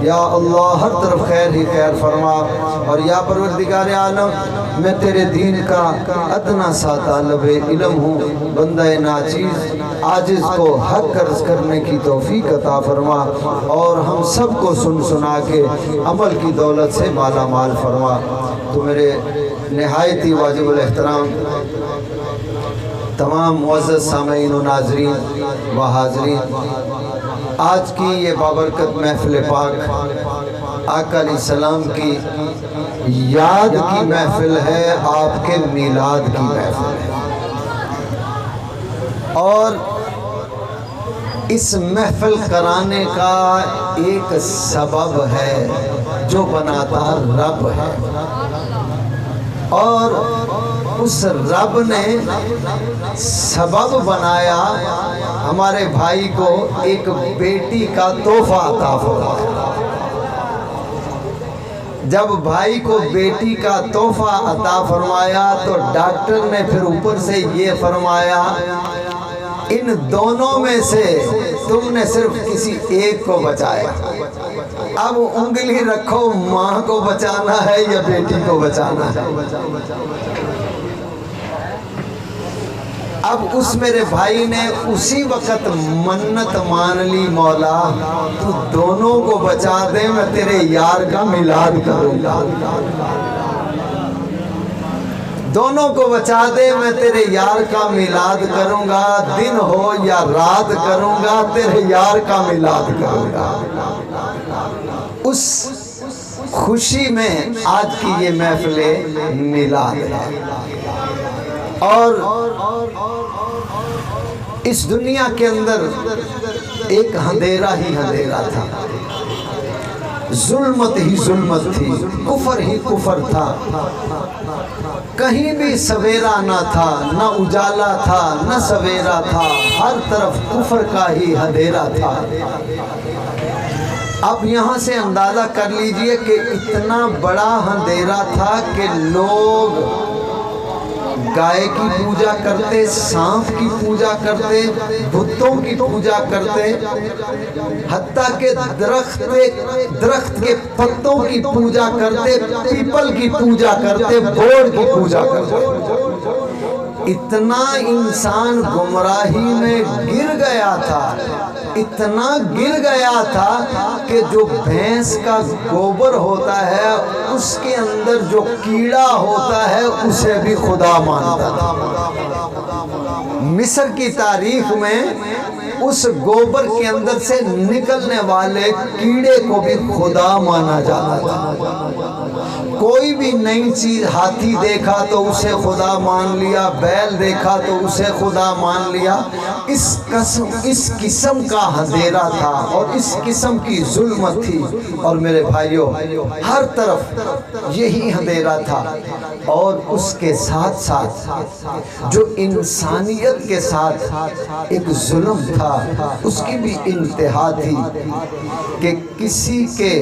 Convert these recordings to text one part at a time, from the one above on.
یا اللہ ہر طرف خیر ہی خیر فرما، اور یا پروردگار عالم میں تیرے دین کا ادنا سا طالب علم ہوں، بندہ ناچیز عاجز کو حق عرض کرنے کی توفیق عطا فرما، اور ہم سب کو سن سنا کے عمل کی دولت سے مالا مال فرما۔ تو میرے نہایت ہی واجب الاحترام تمام معزز سامعین و ناظرین و حاضرین، آج کی یہ بابرکت محفل پاک آقا علیہ السلام کی یاد کی محفل ہے، آپ کے میلاد کی محفل ہے، اور اس محفل کرانے کا ایک سبب ہے جو بناتا رب ہے، اور اس رب نے سبب بنایا ہمارے بھائی کو ایک بیٹی کا تحفہ عطا فرمایا۔ جب بھائی کو بیٹی کا تحفہ عطا فرمایا تو ڈاکٹر نے پھر اوپر سے یہ فرمایا ان دونوں میں سے تم نے صرف کسی ایک کو بچایا، اب انگلی رکھو ماں کو بچانا ہے یا بیٹی کو بچانا ہے۔ اب اس میرے بھائی نے اسی وقت منت مان لی، مولا تو دونوں کو بچا دے، میں تیرے یار کا میلاد کروں گا، دونوں کو بچا دے، میں تیرے یار کا میلاد کروں گا، دن ہو یا رات کروں گا، تیرے یار کا میلاد کروں گا۔ اس خوشی میں آج کی یہ محفل میلاد ہے، اور اس دنیا کے اندر ایک اندھیرا ہی اندھیرا تھا، ظلمت ہی ظلمت تھی، کفر ہی کفر تھا، کہیں بھی سویرا نہ تھا، نہ اجالا تھا نہ سویرا تھا، ہر طرف کفر کا ہی اندھیرا تھا۔ اب یہاں سے اندازہ کر لیجئے کہ اتنا بڑا اندھیرا تھا کہ لوگ گائے کی پوجا کرتے، سانپ کی پوجا کرتے، بتوں کی پوجا کرتے، حتیٰ کہ درخت کے پتوں کی پوجا کرتے، پیپل کی پوجا کرتے، بوڑ کی پوجا کرتے۔ اتنا انسان گمراہی میں گر گیا تھا، اتنا گر گیا تھا کہ جو بھینس کا گوبر ہوتا ہے اس کے اندر جو کیڑا ہوتا ہے اسے بھی خدا مانتا تھا۔ مصر کی تاریخ میں اس گوبر کے اندر سے نکلنے والے کیڑے کو بھی خدا مانا جاتا تھا۔ کوئی بھی نئی چیز، ہاتھی دیکھا تو اسے خدا مان لیا، بیل دیکھا تو اسے خدا مان لیا۔ اس قسم کا اندھیرا تھا اور اس قسم کی ظلمت تھی، اور میرے بھائیوں ہر طرف یہی اندھیرا تھا، اور اس کے ساتھ ساتھ جو انسانیت کے ساتھ ایک ظلم تھا اس کی بھی انتہا تھی کہ کسی کے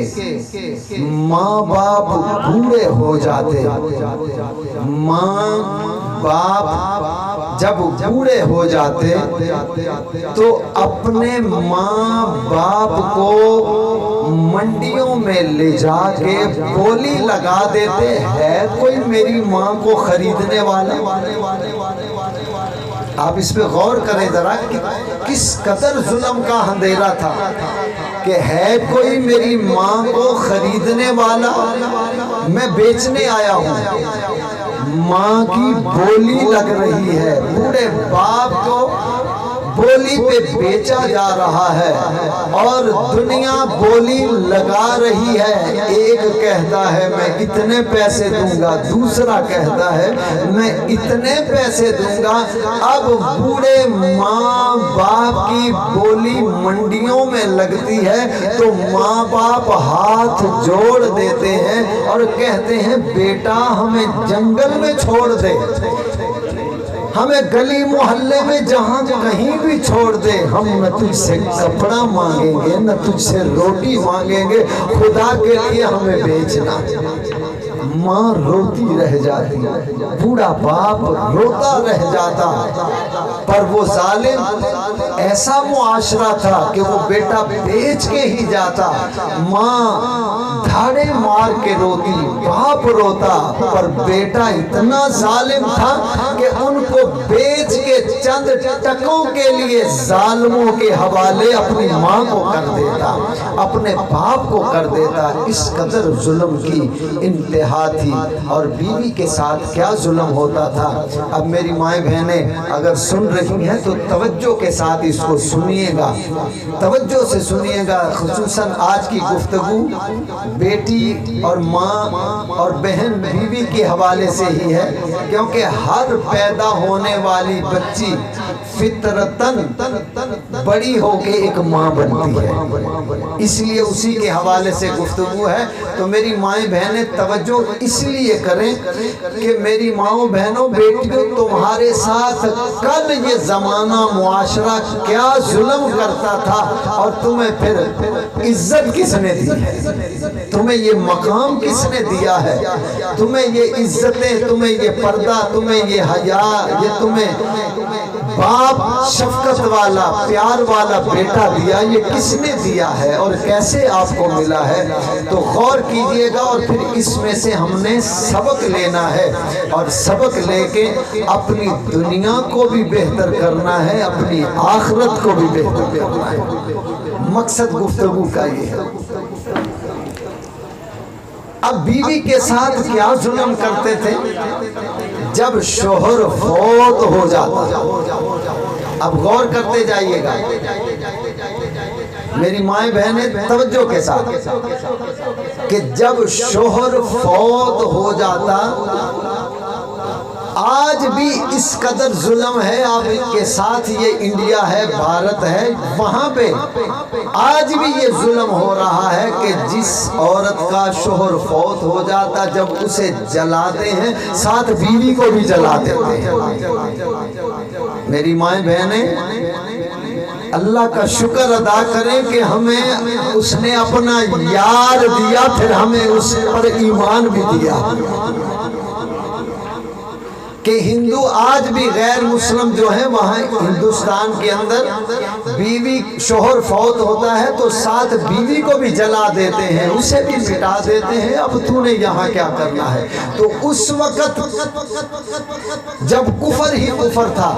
ماں باپ بوڑھے ہو جاتے، ماں باپ جب بوڑھے ہو جاتے تو اپنے ماں باپ کو منڈیوں میں لے جا کے بولی لگا دیتے، ہے کوئی میری ماں کو خریدنے والا؟ آپ اس پہ غور کریں ذرا کہ کس قدر ظلم کا اندھیرا تھا کہ ہے کوئی میری ماں کو خریدنے والا؟ میں بیچنے آیا ہوں، ماں کی بولی لگ رہی ہے، بوڑھے باپ کو بولی پہ بیچا جا رہا ہے اور دنیا بولی لگا رہی ہے۔ ایک کہتا ہے میں اتنے پیسے دوں گا، دوسرا کہتا ہے میں اتنے پیسے دوں گا۔ اب بوڑھے ماں باپ کی بولی منڈیوں میں لگتی ہے تو ماں باپ ہاتھ جوڑ دیتے ہیں اور کہتے ہیں بیٹا ہمیں جنگل میں چھوڑ دے، ہمیں گلی محلے میں جہاں کہیں بھی چھوڑ دے، ہم نہ تجھ سے کپڑا مانگیں گے نہ تجھ سے روٹی مانگیں گے، خدا کے لیے ہمیں بیچنا۔ ماں روتی رہ جاتی، بوڑھا باپ روتا رہ جاتا، پر وہ ظالم ایسا معاشرہ تھا کہ وہ بیٹا بیچ کے ہی جاتا، ماں دھاڑے مار کے روتی، باپ روتا، پر بیٹا اتنا ظالم تھا کہ ان کو بیچ کے چند ٹکوں کے لیے ظالموں کے حوالے اپنی ماں کو کر دیتا، اپنے باپ کو کر دیتا۔ اس قدر ظلم کی انتہا تھی۔ اور بیوی کے ساتھ کیا ظلم ہوتا تھا۔ اب میری مائیں بہنیں اگر سن رہی ہیں تو توجہ کے ساتھ اس کو سنیے گا، توجہ سے سنیے گا۔ خصوصاً آج کی گفتگو بیٹی اور ماں اور بہن بیوی کے حوالے سے ہی ہے، کیونکہ ہر پیدا ہونے والی بچی فطرتاً بڑی ہو کے ایک ماں بنتی ہے، اس لیے اسی کے حوالے سے گفتگو ہے۔ تو میری مائیں بہنیں توجہ اس لیے کریں کہ میری ماؤں بہنوں بیٹیوں تمہارے ساتھ کل یہ زمانہ معاشرہ کیا ظلم کرتا تھا، اور تمہیں پھر عزت کس نے دی ہے، تمہیں یہ مقام کس نے دیا ہے، تمہیں یہ عزتیں، تمہیں یہ پردہ، تمہیں یہ حیا، یہ تمہیں باپ شفقت والا پیار والا بیٹا دیا، یہ کس نے دیا ہے اور کیسے آپ کو ملا ہے۔ تو غور کیجئے گا، اور پھر اس میں سے ہم نے سبق لینا ہے، اور سبق لے کے اپنی دنیا کو بھی بہتر کرنا ہے، اپنی آخرت کو بھی بہتر کرنا ہے۔ مقصد گفتگو کا یہ ہے۔ اب بیوی کے ساتھ کیا ظلم کرتے تھے جب شوہر فوت ہو جاتا۔ اب غور کرتے جائیے گا میری مائیں بہنیں توجہ کے ساتھ، کہ جب شوہر فوت ہو جاتا، آج بھی اس قدر ظلم ہے آپ کے ساتھ، یہ انڈیا ہے، بھارت ہے، وہاں پہ آج بھی یہ ظلم ہو رہا ہے کہ جس عورت کا شوہر فوت ہو جاتا، جب اسے جلاتے ہیں ساتھ بیوی کو بھی جلا دیتے ہیں۔ میری مائیں بہنیں اللہ کا شکر ادا کریں کہ ہمیں اس نے اپنا یار دیا، پھر ہمیں اس پر ایمان بھی دیا، کہ ہندو آج بھی غیر مسلم جو ہیں وہاں ہندوستان کے اندر بیوی شوہر فوت ہوتا ہے تو ساتھ بیوی کو بھی جلا دیتے ہیں، اسے بھی مٹا دیتے ہیں، اب تو نے یہاں کیا کرنا ہے۔ تو اس وقت جب کفر ہی کفر تھا،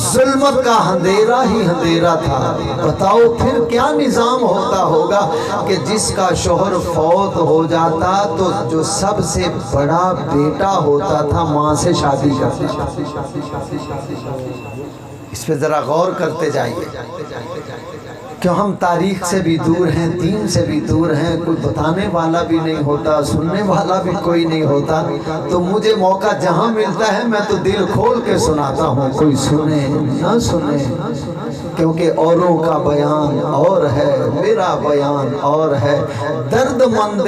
ظلمت کا اندھیرا ہی اندھیرا تھا، بتاؤ پھر کیا نظام ہوتا ہوگا کہ جس کا شوہر فوت ہو جاتا تو جو سب سے بڑا بیٹا ہوتا تھا ماں سے شادی کرتا۔ اس پہ ذرا غور کرتے جائیے، کہ ہم تاریخ سے بھی دور ہیں، دین سے بھی دور ہیں، کوئی بتانے والا بھی نہیں ہوتا، سننے والا بھی کوئی نہیں ہوتا، تو مجھے موقع جہاں ملتا ہے میں تو دل کھول کے سناتا ہوں، کوئی سنے نہ سنے، کیونکہ اوروں کا بیان اور ہے، میرا بیان اور ہے، درد مند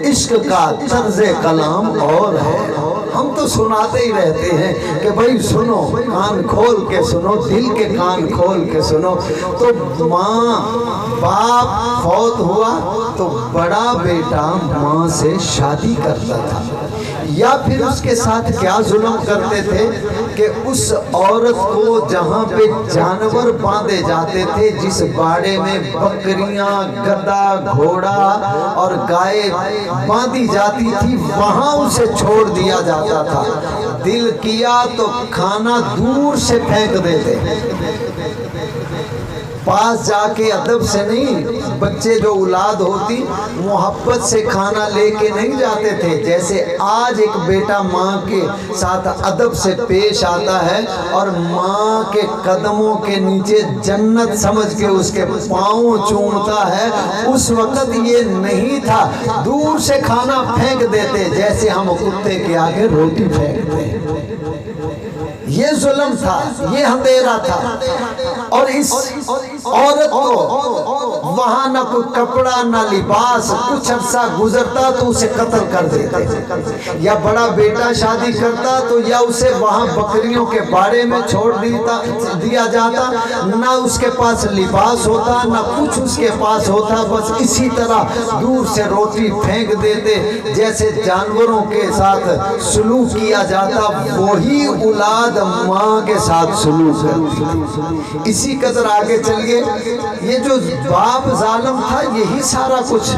عشق کا طرز کلام اور ہے۔ ہم تو سناتے ہی رہتے ہیں کہ بھائی سنو، کان کھول کے سنو، دل کے کان کھول کے سنو۔ تو ماں باپ فوت ہوا تو بڑا بیٹا ماں سے شادی کرتا تھا، یا پھر اس کے ساتھ کیا ظلم کرتے تھے کہ اس عورت کو جہاں پہ جانور باندھے جاتے تھے، جس باڑے میں بکریاں، گدھا، گھوڑا اور گائے باندھی جاتی تھی، وہاں اسے چھوڑ دیا جاتا تھا۔ دل کیا تو کھانا دور سے پھینک دیتے، پاس جا کے ادب سے نہیں، بچے جو اولاد ہوتی محبت سے کھانا لے کے نہیں جاتے تھے، جیسے آج ایک بیٹا ماں کے ساتھ ادب سے پیش آتا ہے اور ماں کے قدموں کے نیچے جنت سمجھ کے اس کے پاؤں چومتا ہے، اس وقت یہ نہیں تھا، دور سے کھانا پھینک دیتے جیسے ہم کتے کے آگے روٹی پھینکتے ہیں۔ یہ ظلم تھا، یہ اندھیرا تھا، اور اس عورت کو وہاں نہ کوئی کپڑا نہ لباس، کچھ عرصہ گزرتا تو اسے قتل کر دیتے، یا بڑا بیٹا شادی کرتا تو یا اسے وہاں بکریوں کے باڑے میں چھوڑ دیا جاتا، نہ اس کے پاس لباس ہوتا نہ کچھ اس کے پاس ہوتا، بس اسی طرح دور سے روٹی پھینک دیتے، جیسے جانوروں کے ساتھ سلوک کیا جاتا وہی اولاد ماں کے ساتھ سلوک کرتی۔ اسی قدر آگے چلیے، یہ جو باپ ظالم تھا یہی سارا کچھ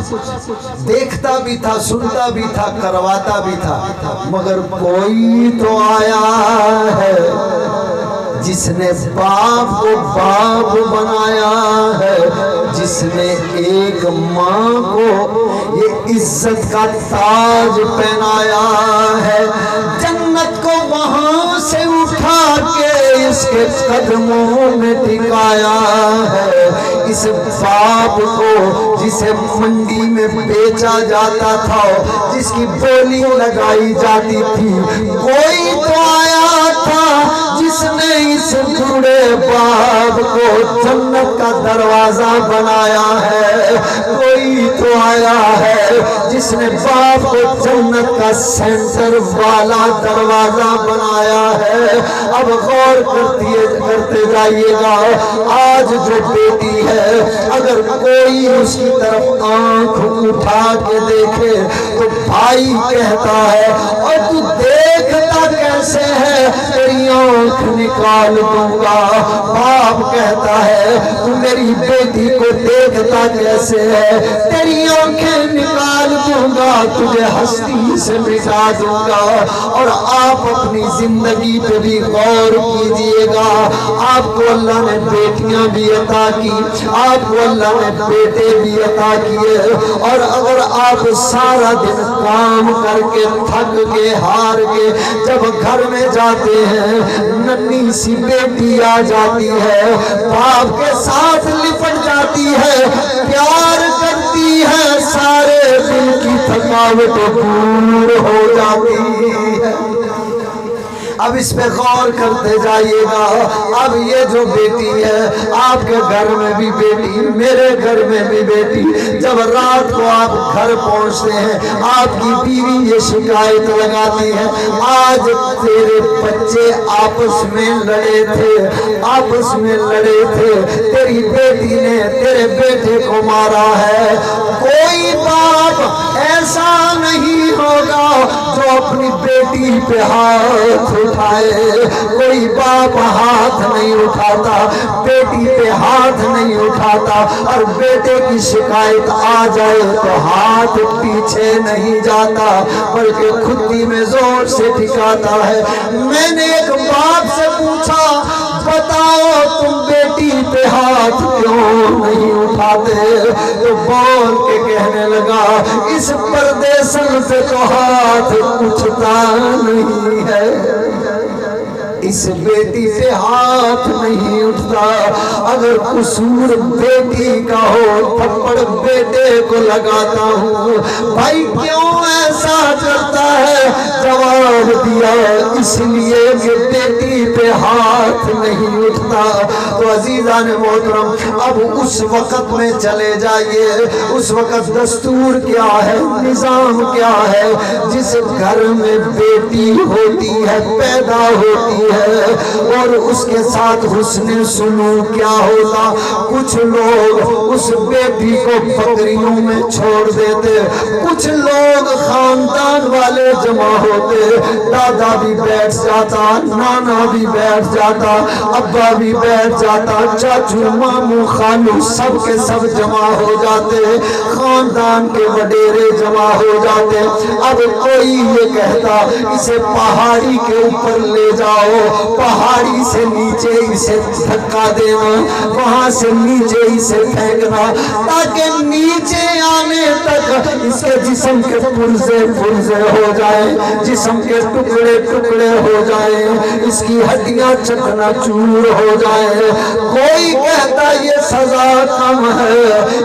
دیکھتا بھی تھا، سنتا بھی تھا، کرواتا بھی تھا، مگر کوئی تو آیا ہے جس نے باپ کو باپ بنایا ہے، جس نے ایک ماں کو یہ عزت کا تاج پہنایا ہے، جنت کو وہاں سے اٹھا کے اس کے قدموں میں ٹکایا ہے، اس باپ کو جسے منڈی میں بیچا جاتا تھا، جس کی بولی لگائی جاتی تھی، کوئی تو آیا تھا جس نے اس بوڑھے باپ کو جنت کا دروازہ بنایا ہے، کوئی تو آیا ہے جس نے باپ کو جنت کا سینٹر والا دروازہ بنایا ہے۔ اب غور کرتے جائیے گا، آج جو بیٹی ہے اگر کوئی اس کی طرف آنکھ اٹھا کے دیکھے تو بھائی کہتا ہے، اور تو دیکھتا کیسے ہے، تیری آنکھ نکال دوں گا۔ باپ کہتا ہے، تو میری بیٹی کو دیکھتا کیسے ہے، تیری آنکھیں نکال دوں گا، تجھے ہستی سے مٹا دوں گا۔ اور آپ اپنی زندگی پہ بھی غور کیجئے گا، آپ کو اللہ نے بیٹیاں بھی عطا کی، آپ کو اللہ نے بیٹے بھی عطا کیے، اور اگر آپ سارا دن کام کر کے تھک کے ہار کے جب گھر میں جاتے ہیں، ننھی سی بیٹی آ جاتی ہے، باپ کے ساتھ لپٹ جاتی ہے، پیار کرتی ہے، سارے دن کی تھکاوٹ دور ہو جاتی ہے۔ اب اس پہ غور کرتے جائیے گا، اب یہ جو بیٹی ہے، آپ کے گھر میں بھی بیٹی، میرے گھر میں بھی بیٹی، جب رات کو آپ گھر پہنچتے ہیں، آپ کی بیوی یہ شکایت لگاتی ہے، آج تیرے بچے آپس میں لڑے تھے، تیری بیٹی نے تیرے بیٹے کو مارا ہے۔ کوئی باپ ایسا نہیں ہوگا جو اپنی بیٹی پہ ہاتھ اٹھائے، کوئی باپ ہاتھ نہیں اٹھاتا، بیٹی پہ ہاتھ نہیں اٹھاتا، اور بیٹے کی شکایت آ جائے تو ہاتھ پیچھے نہیں جاتا بلکہ کھٹی میں زور سے ٹھکاتا ہے۔ میں نے ایک باپ سے پوچھا، بتاؤ تم بیٹی پہ ہاتھ کیوں نہیں اٹھاتے؟ تو بول کے کہنے لگا، اس پردیسن سے تو ہاتھ اٹھتا نہیں ہے، اس بیٹی سے ہاتھ نہیں اٹھتا۔ اگر قصور بیٹی کا ہو تھپڑ بیٹے کو لگاتا ہوں، بھائی کیوں ایسا کرتا ہے؟ جواب دیا، اس لیے کہ بیٹی پہ ہاتھ نہیں اٹھتا۔ تو عزیزان محترم، اب اس وقت میں چلے جائیے، اس وقت دستور کیا ہے، نظام کیا ہے؟ جس گھر میں بیٹی ہوتی ہے، پیدا ہوتی ہے، اور اس کے ساتھ حسن سلوک کیا ہوتا، کچھ لوگ اس بیٹی کو بکریوں میں چھوڑ دیتے، کچھ لوگ خاندان والے جمع ہوتے، دادا بھی بیٹھ جاتا، نانا بھی بیٹھ جاتا، ابا بھی بیٹھ جاتا، چاچو مامو خالو سب کے سب جمع ہو جاتے، خاندان کے وڈیرے جمع ہو جاتے۔ اب کوئی یہ کہتا، اسے پہاڑی کے اوپر لے جاؤ، پہاڑی سے نیچے اسے دھکا دینا، وہاں سے نیچے اسے پھینکنا، تاکہ نیچے آنے تک اس اس کے جسم کے پرزے پرزے ہو جائیں، جسم کے ٹکڑے ٹکڑے ہو جائیں، اس کی ہڈیاں چکنا چور ہو جائیں۔ کوئی کہتا یہ سزا کم ہے،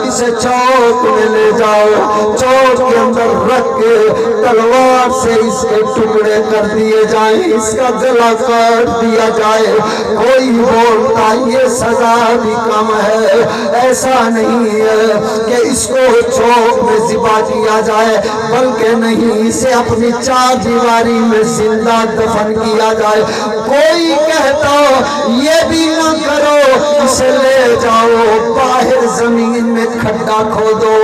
اسے چوک میں لے جاؤ، چوک کے اندر رکھ کے تلوار سے اس کے ٹکڑے کر دیے جائیں، اس کا گلا کاٹ دیا جائے۔ کوئی بولتا یہ سزا بھی کم ہے، ایسا نہیں ہے کہ اس کو چوک میں ذبح کیا جائے، بلکہ نہیں، اسے اپنی چار دیواری میں زندہ دفن کیا جائے۔ کوئی کہتا یہ بھی نہ کرو، اسے لے جاؤ باہر زمین میں کھڈا کھودو،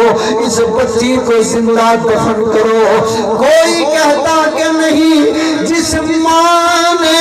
اس بچی کو زندہ دفن کرو۔ کوئی کہتا کہ نہیں، جس ماں نے،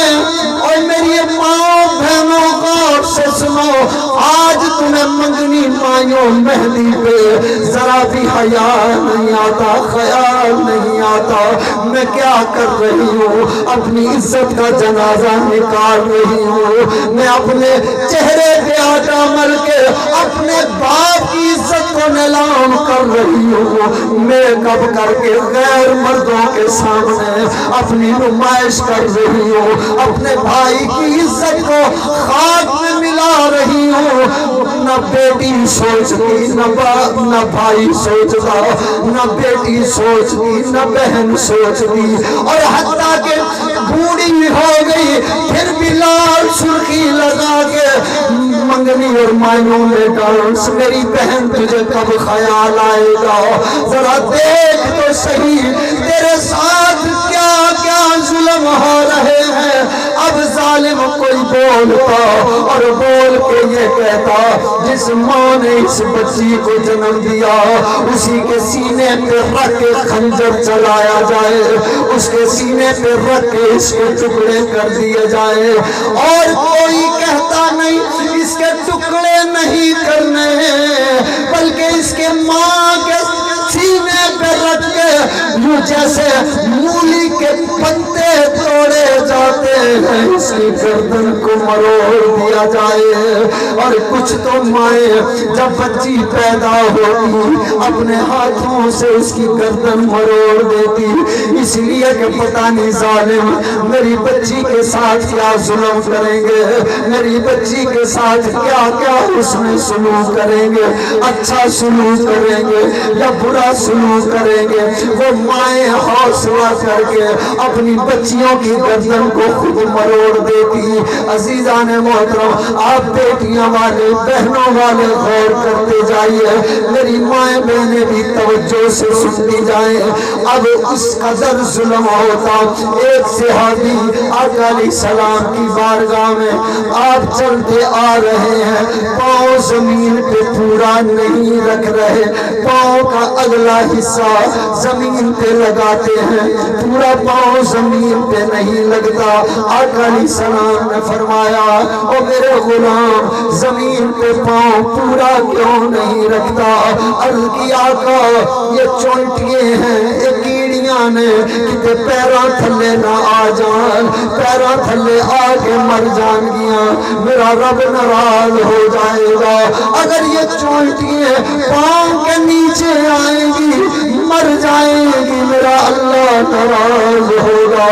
اور میری ماں بہنوں غور سے سنو، آج تمہیں منگنی مائیوں مہندی پہ ذرا بھی حیا نہیں آتا، خیال نہیں آتا میں کیا کر رہی ہوں، اپنی عزت کا جنازہ نکال رہی ہوں، میں اپنے چہرے پہ آٹا مل کے اپنے باپ کی عزت کو نیلام کر رہی ہوں، میک اپ کر کے غیر مردوں کے سامنے اپنی نمائش کر رہی ہوں، اپنے بھائی کی عزت کو خاک میں ملا رہی ہوں۔ نہ بیٹی سوچتی، نہ بھائی سوچتا، نہ بیٹی سوچتی، نہ بہن سوچتی، اور حتیٰ کہ بوڑھی ہو گئی پھر بھی لال سرخی لگا کے منگنی اور مائنوں میں ڈانس۔ میری بہن تجھے کب خیال آئے گا، ذرا دیکھ تو صحیح تیرے ساتھ کیا کیا ظلم ہو رہے ہیں۔ اب ظالم کوئی بولتا اور بول کے یہ کہتا، جس ماں نے اس بچی کو جنم دیا اسی کے سینے پہ رکھ کے خنجر چلایا جائے، اس کے سینے پہ رکھ کے اس کے ٹکڑے کر دیے جائے۔ اور کوئی کہتا نہیں، اس کے ٹکڑے نہیں کرنے بلکہ اس کے ماں کے سینے پہ رکھ کے یوں جیسے مولی کے پتے توڑے جاتے ہیں اس کی گردن کو مروڑ دیا جائے۔ اور کچھ تو مائیں جب بچی پیدا ہوتی اپنے ہاتھوں سے اس کی گردن مروڑ دیتی، اس لیے کہ پتہ نہیں ظالم میری بچی کے ساتھ کیا ظلم کریں گے، میری بچی کے ساتھ کیا کیا اس میں سلوک کریں گے، اچھا سلوک کریں گے یا برا سلوک کریں گے۔ وہ مائیں حوصلہ کر کے اپنی بچیوں کی گردن کو خود مروڑ دیتی۔ عزیزان محترم، آپ بیٹیاں والے، بہنوں والے غور کرتے جائیے، میری مائیں بہنیں بھی توجہ سے سنتی جائیں۔ اب اس قدر ظلم ہوتا، ایک صحابی آقا علیہ السلام کی بارگاہ میں آپ چلتے آ رہے ہیں، پاؤں زمین پہ پورا نہیں رکھ رہے، پاؤں کا اگلا حصہ زمین پہ لگاتے ہیں، پورا پاؤں زمین پہ نہیں لگتا۔ آقا علیہ السلام نے فرمایا، او میرے غلام، زمین پہ پاؤں پورا کیوں نہیں رکھتا؟ عرض کی آقا یہ چونٹیے ہیں، یہ کیڑیاں نے، کتے پیرا تھلے نہ آ جان، پیرا تھلے آ کے مر جان گیاں، میرا رب ناراض ہو جائے گا۔ اگر یہ چونٹیے پاؤں کے نیچے آئیں گی، مر جائیں گی، میرا اللہ ناراض ہوگا۔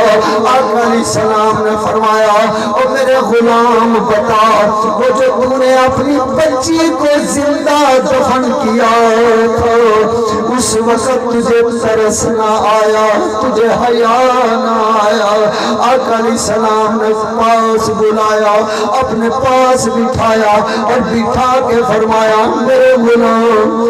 آقا علیہ السلام نے فرمایا، او میرے غلام بتا، وہ جو تو نے اپنی بچی کو زندہ دفن کیا تھا اس وقت تجھے ترس نہ آیا، تجھے حیا نہ آیا؟ آقا علیہ السلام نے پاس بلایا، اپنے پاس بٹھایا اور بٹھا کے فرمایا، میرے غلام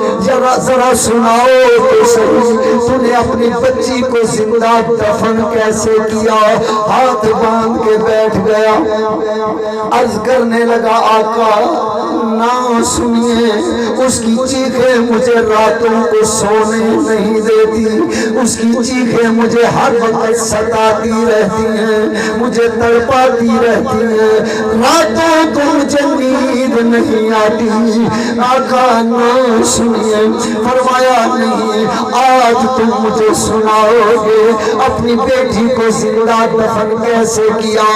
ذرا سناؤ تو صحیح، تو نے اپنی بچی کو زندہ دفن کیسے کیا؟ ہاتھ باندھ کے بیٹھ گیا، عرض کرنے لگا، آقا نہ سنیے، اس کی چیخیں مجھے راتوں کو سونے نہیں دیتی، اس کی چیخیں مجھے ہر وقت ستاتی رہتی ہیں، مجھے تڑپاتی رہتی ہیں، راتوں کو مجھے نیند نہیں آتی۔ آقا نہ سنیے، فرمایا نہیں، آج تم مجھے سناؤ گے اپنی بیٹی کو زندہ دفن کیسے کیا؟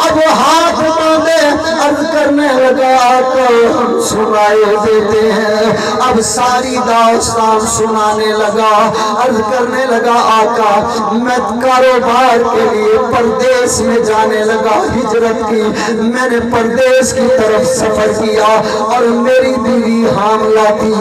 اب ہاتھ باندھے عرض کرنے لگا آقا ہم سنائے دیتے ہیں۔ اب ساری داستان سنانے لگا، عرض کرنے لگا آقا میں کاروبار کے لیے پردیس میں جانے لگا، ہجرت کی، میں نے پردیس کی طرف سفر کیا اور میری بیوی حاملہ تھی۔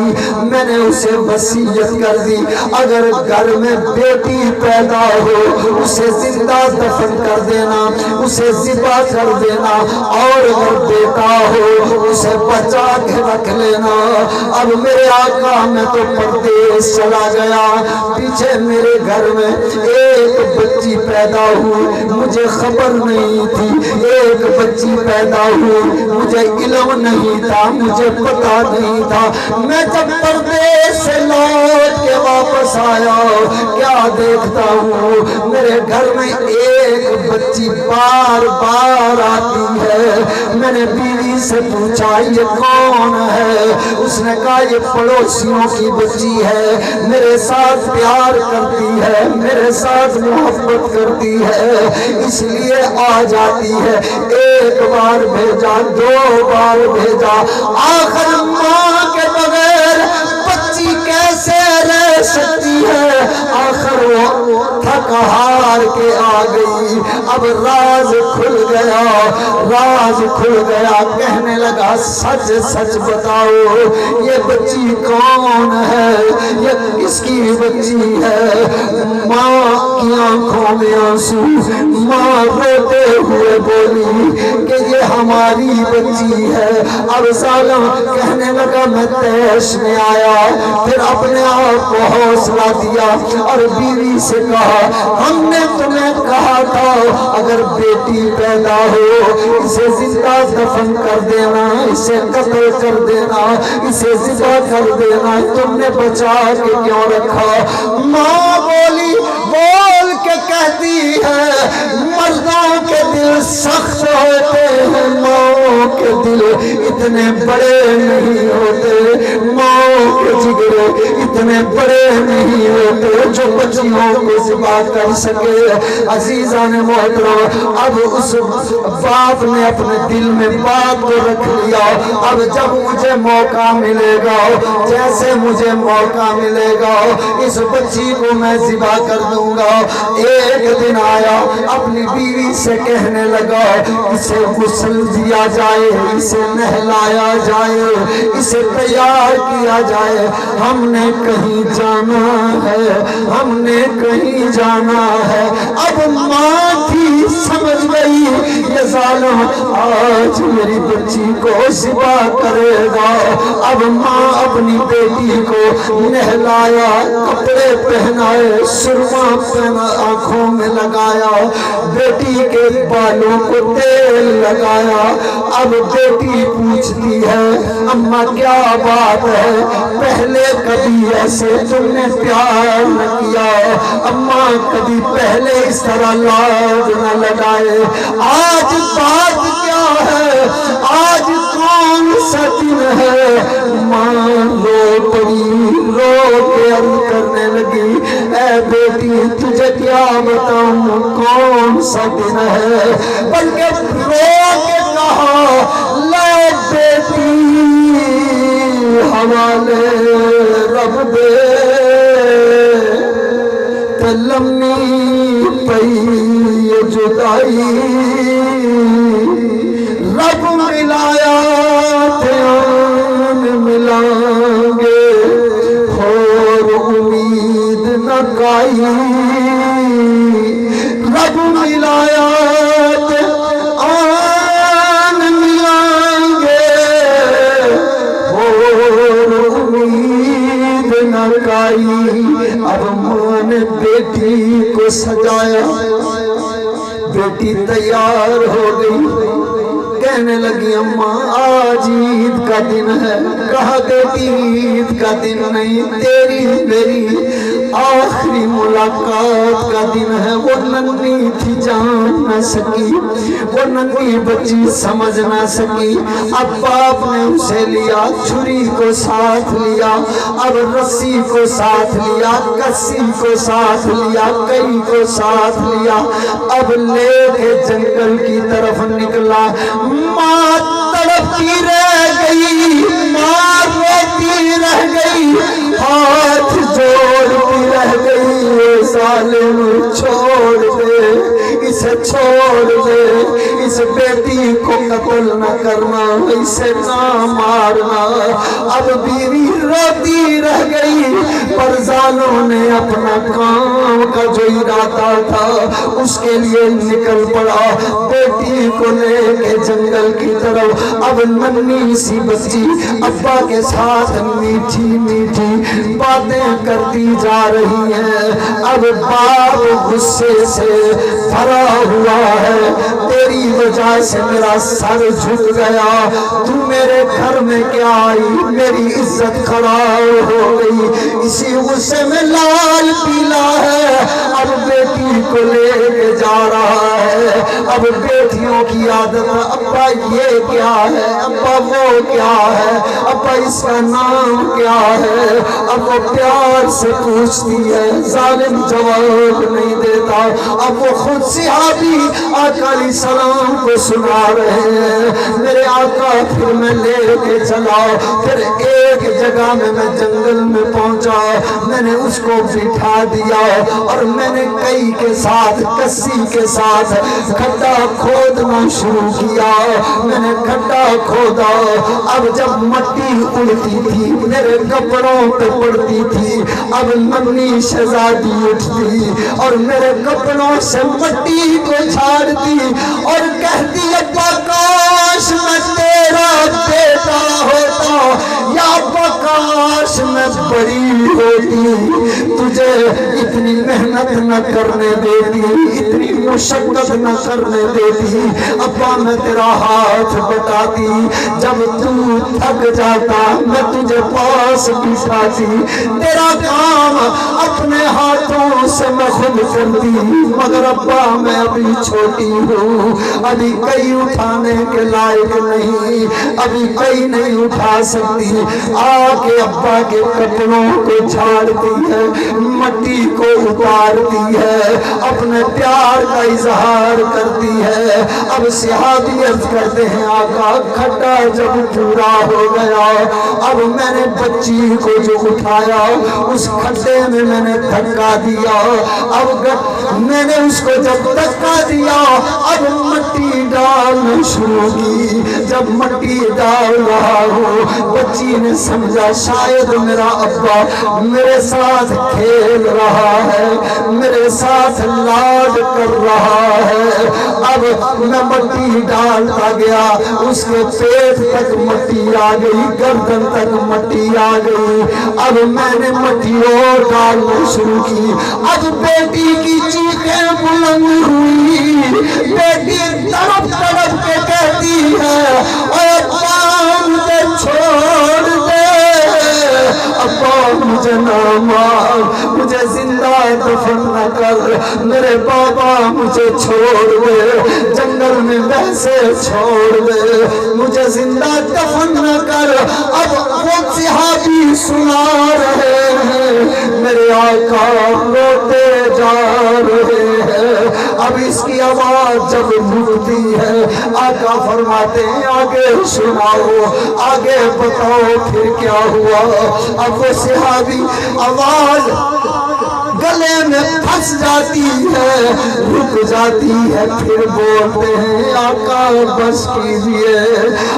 میں نے اسے وصیت کر دی اگر گھر میں بیٹی پیدا ہو اسے زندہ دفن کر دینا، اسے ذبح کر دینا، اور اگر بیٹا ہو اسے بچا کے رکھ لینا۔ اب میرے آقا میں تو پردیس چلا گیا، پیچھے میرے گھر میں ایک بچی پیدا ہوئی، مجھے خبر نہیں تھی، ایک بچی پیدا ہوئی، مجھے علم نہیں تھا، مجھے پتا نہیں تھا۔ میں جب پردیس سے لوٹ کے واپس آیا کیا دیکھتا ہوں میرے گھر میں ایک بچی بار بار آتی ہے۔ میں نے بیوی سے پوچھا یہ کون ہے؟ اس نے کہا یہ پڑوسیوں کی بچی ہے، میرے ساتھ پیار کرتی ہے، میرے ساتھ محبت کرتی ہے، اس لیے آ جاتی ہے۔ ایک بار بھیجا، دو بار بھیجا، آخر ماں کے بغیر بچی کیسے رہ سکتی ہے؟ آخر وہ تھک ہار کے آ گئی۔ اب راز کھل گیا، راز کھل گیا، کہنے لگا سچ سچ بتاؤ یہ بچی کون ہے؟ یہ کس کی بچی ہے؟ ماں کی آنکھوں میں آنسو، ماں روتے ہوئے بولی کہ یہ ہماری بچی ہے۔ اب ظالم کہنے لگا میں تیش میں آیا، پھر اپنے آپ کو حوصلہ دیا اور بیوی سے کہا ہم نے تمہیں کہا تھا اگر بیٹی پیدا ہو اسے زندہ دفن کر دینا، اسے قتل کر دینا، اسے ذبح کر دینا، تم نے بچا کے کیوں رکھا؟ ماں بولی، بول کے کہتی ہے مردوں کے دل سخت ہوتے ہیں، ماں کے دل اتنے بڑے نہیں ہوتے، ماں کے جگرے اتنے بڑے نہیں ہوتے جو بچیوں کو ذبح کر سکے۔ عزیزان محترم اب اس باپ نے اپنے دل میں بات کو رکھ لیا، اب جب مجھے موقع ملے گا، جیسے مجھے موقع ملے گا اس بچی کو میں ذبح کر دوں گا۔ ایک دن آیا اپنی بیوی سے کہنے لگا اسے غسل دیا جائے، اسے نہلایا جائے، اسے تیار کیا جائے، ہم نے کہیں جانا ہے، ہم نے کہیں جانا ہے۔ اب ماں تھی سمجھ گئی یہ ظالم آج میری بچی کو ذبح کرے گا۔ اب ماں اپنی بیٹی کو نہلایا، کپڑے پہنائے، سرما آنکھوں میں لگایا، بیٹی کے بالوں کو تیل لگایا۔ اب بیٹی پوچھتی ہے اماں کیا بات ہے، پہلے کبھی ایسے تم نے پیار نہ کیا، اماں کبھی پہلے اس طرح لاڈ نہ لگائے، آج بات کیا ہے، آج کون سا دن ہے؟ ماں رو پڑی، رو کے عرض کرنے لگی اے بیٹی تجھے کیا بتاؤں کون سا دن ہے؟ بلکہ رو کے کہا لے بیٹی حوالے رب دے تے لمبی پئی جدائی، رب ملایا تے آن ملائیں گے، اور امید نہ کائی، رب ملایا تے آن ملائیں گے، اور امید نہ کائی۔ اب ماں نے بیٹی کو سجایا، بیٹی تیار ہو گئی، کہنے لگی اماں آج عید کا دن ہے۔ کہا بیٹی عید کا دن نہیں، تیری میری آخری ملاقات کا دن ہے. وہ ننھی تھی جان نہ سکی, وہ ننھی بچی سمجھ نہ سکی. اب باپ نے اسے لیا, چھری کو ساتھ لیا, اب رسی کو ساتھ لیا, کسی کو ساتھ لیا, کئی کو ساتھ لیا. اب لے کے جنگل کی طرف نکلا. ماں تڑپتی رہ گئی, ماں روتی رہ گئی, ہاتھ جوڑتی رہ گئی. اے ظالم چھوڑ دے, اسے چھوڑ دے, اس بیٹی کو قتل نہ کرنا, اسے نہ مارنا. اب بیوی روتی رہ گئی, پر ظالموں نے اپنا کام کا جو ارادہ تھا اس کے لیے نکل پڑا. بیٹی کو لے کے جنگل کی طرف. اب ننھی سی بچی ابا کے ساتھ میٹھی میٹھی باتیں کرتی جا رہی ہے. اب باپ غصے سے بھرا ہوا ہے, تیری وجہ سے میرا سر جھک گیا, تو میرے گھر میں کیا آئی, میری عزت خراب ہو گئی. اسی غصے میں لال پیلا ہے. اب بیٹی کو لے کے جا رہا ہے. اب بیٹیوں کی عادت, ابا یہ کیا ہے, ابا وہ کیا ہے, ابا اس کا نام کیا ہے. اب وہ پیار سے پوچھتی ہے, ظالم جواب نہیں دیتا. اب وہ خود صحابی آقا علیہ السلام کو سنا رہے ہیں, میرے آقا پھر میں لے کے چلا. پھر ایک جگہ میں جنگل میں پہنچا, میں نے اس کو بٹھا دیا اور میں نے کئی کے ساتھ, کسی کے ساتھ کھڈا کھودنا شروع کیا. میں نے کھڈا کھودا. اب جب مٹی اڑتی تھی میرے کپڑوں پہ پڑتی تھی, اب ننھی شہزادی اٹھتی اور میرے کپڑوں سے مٹی کو چھاڑتی اور کہتی, ابا کاش میں تیرا بیٹا ہوتا, یا ابا کاش میں بڑی ہوتی, تجھے اتنی محنت نہ کرنے دیتی, اتنی مشقت نہ کرنے دیتی. ابا میں تیرا ہاتھ بٹاتی, جب تو تھک جاتا میں تجھے پاس بٹھاتی, تیرا کام اپنے ہاتھوں سے میں خود کرتی. مگر ابا میں ابھی چھوٹی ہوں, ابھی کئی اٹھانے کے لائق نہیں, ابھی کئی نہیں اٹھا سکتی. آ کے ابا کے کپڑوں کو جھاڑتی ہے, مٹی کو اتارتی ہے, اپنے پیار کا اظہار کرتی ہے. اب صحابی عرض کرتے ہیں, آقا کھڈا جب پورا ہو گیا, اب میں نے بچی کو جو اٹھایا اس کھڈے میں نے دھکا دیا. اب میں نے اس کو جب دھکا دیا, اب مٹی ڈالنا شروع کی. جب مٹی ڈال رہا ہوں, بچی نے سمجھا شاید میرا ابا میرے ساتھ کھیل رہا ہے, میرے ساتھ لاڈ کر رہا ہے. اب میں مٹی ڈالتا گیا, اس کے پیٹ تک مٹی آ گئی, گردن تک مٹی آ گئی. اب میں نے مٹی اور ڈالنا شروع کی. اب بیٹی کی چیخیں بلند ہوئی, بیٹی تڑپ تڑپ کے کہتی ہے, اے ابا مجھے چھوڑ دے, ابا مجھے نہ مار, مجھے زندہ دفن نہ کر, میرے بابا مجھے چھوڑ دے, جنگل میں ویسے چھوڑ دے, مجھے زندہ دفن نہ کر. اب وہ صحابی سنا رہے ہیں, میرے آقا روتے جا رہے ہیں. اب اس کی آواز جب رکتی ہے, آقا فرماتے ہیں آگے سناؤ, آگے بتاؤ پھر کیا ہوا. اب وہ صحابی آواز گلے میں پھنس جاتی ہے, رک جاتی ہے, پھر بولتے ہیں آقا بس کیجئے.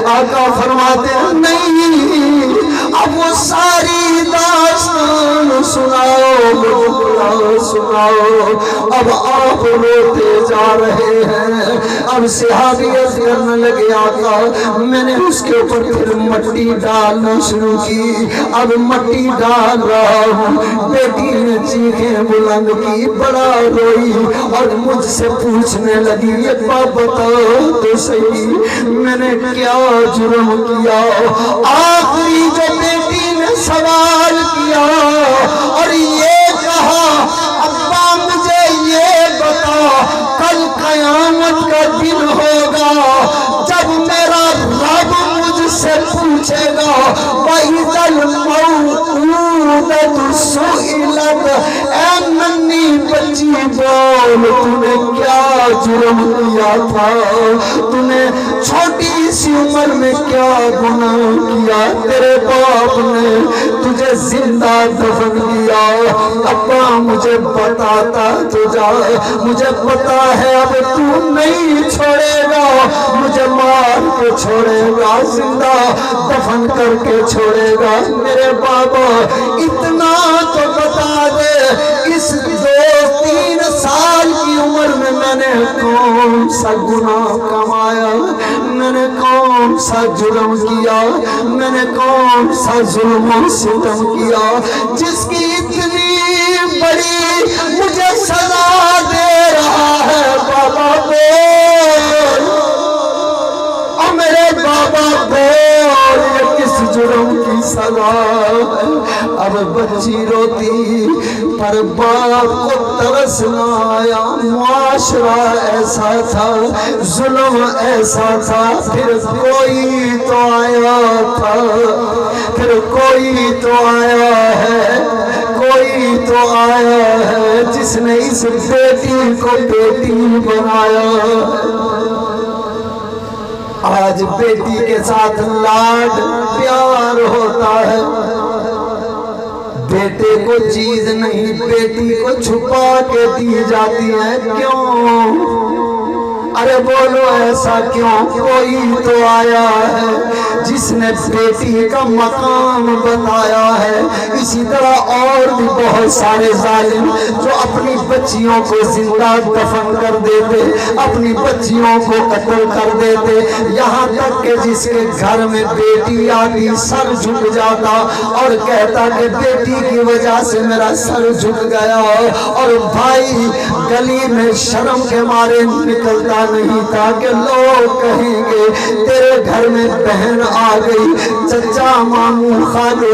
آقا فرماتے ہیں نہیں, اب وہ ساری داستان سناؤ سناؤ. اب آپ روتے جا رہے ہیں. اب صحابی عرض کرنے لگے, آقا میں نے اس کے اوپر پھر مٹی ڈالنا شروع کی. اب مٹی ڈال رہا ہوں, بیٹی نے چیخیں بلند کی, بڑا روئی اور مجھ سے پوچھنے لگی, ابا بتاؤ تو صحیح میں نے کیا جرم کیا. آخری جو بیٹی نے سوال کیا اور یہ کہا بول تُونے کیا جرم کیا تھا، تُونے چھوٹی سی عمر میں کیا گناہ کیا، تیرے باپ نے تجھے زندہ دفن کیا۔ ابا مجھے بتاتا تو جا، مجھے پتا ہے اب تو نہیں چھوڑے گا، مجھے مار کے چھوڑے گا، زندہ دفن کر کے چھوڑے گا۔ میرے بابا اتنا تو بتا دے، اس 2-3 سال کی عمر میں نے کون سا گناہ کمایا، میں نے کون سا جرم کیا، میں نے کون سا ظلم و ستم کیا، جس کی اتنی بڑی مجھے سزا دے رہا ہے۔ بابا بول، اور میرے بابا بول، یہ کس جرم کی سزا ہے؟ اب بچی روتی پر باپ کو ترس نہ آیا، معاشرہ ایسا تھا، ظلم ایسا تھا، پھر کوئی تو آیا تھا، پھر کوئی تو آیا ہے، کوئی تو آیا ہے جس نے اس بیٹی کو بیٹی بنایا۔ آج بیٹی کے ساتھ لاڈ پیار ہوتا ہے، بیٹے کو چیز نہیں بیٹی کو چھپا کے دی جاتی ہے، کیوں؟ ارے بولو ایسا کیوں؟ کوئی تو آیا ہے جس نے بیٹی کا مقام بتایا ہے۔ اسی طرح اور بھی بہت سارے ظالم جو اپنی بچیوں کو زندہ دفن کر دیتے، اپنی بچیوں کو قتل کر دیتے، یہاں تک کہ جس کے گھر میں بیٹی آتی سر جھک جاتا اور کہتا کہ بیٹی کی وجہ سے میرا سر جھک گیا، اور بھائی گلی میں شرم کے مارے نکلتا نہیں تھا کہ لوگ کہیں گے تیرے گھر میں بہن آ گئی، چچا ماموں خالو